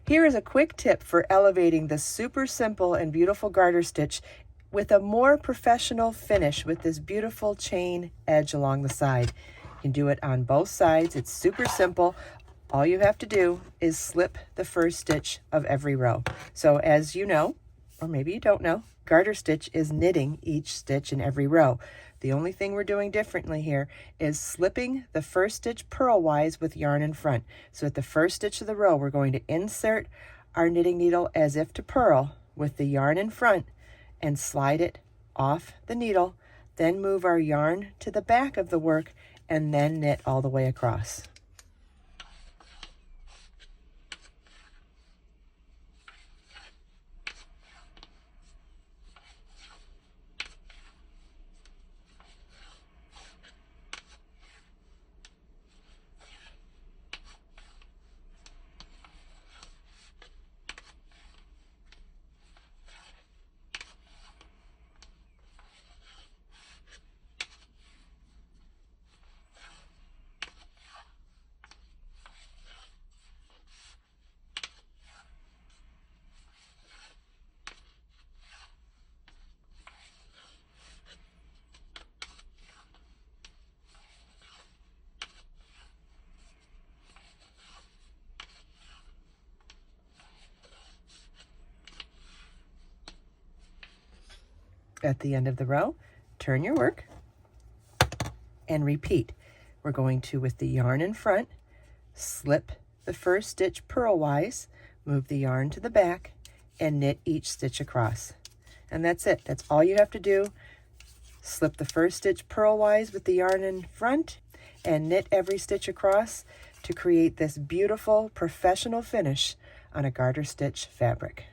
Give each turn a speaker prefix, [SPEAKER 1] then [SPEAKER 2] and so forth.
[SPEAKER 1] Here is a quick tip for elevating this super simple and beautiful garter stitch with a more professional finish with this beautiful chain edge along the side. You can do it on both sides. It's super simple. All you have to do is slip the first stitch of every row. So as you know, or maybe you don't know, garter stitch is knitting each stitch in every row. The only thing we're doing differently here is slipping the first stitch purlwise with yarn in front. So at the first stitch of the row, we're going to insert our knitting needle as if to purl with the yarn in front and slide it off the needle, then move our yarn to the back of the work and then knit all the way across. At the end of the row, turn your work and repeat. We're going to, with the yarn in front, slip the first stitch purlwise, move the yarn to the back, and knit each stitch across. And that's it. That's all you have to do. Slip the first stitch purlwise with the yarn in front and knit every stitch across to create this beautiful professional finish on a garter stitch fabric.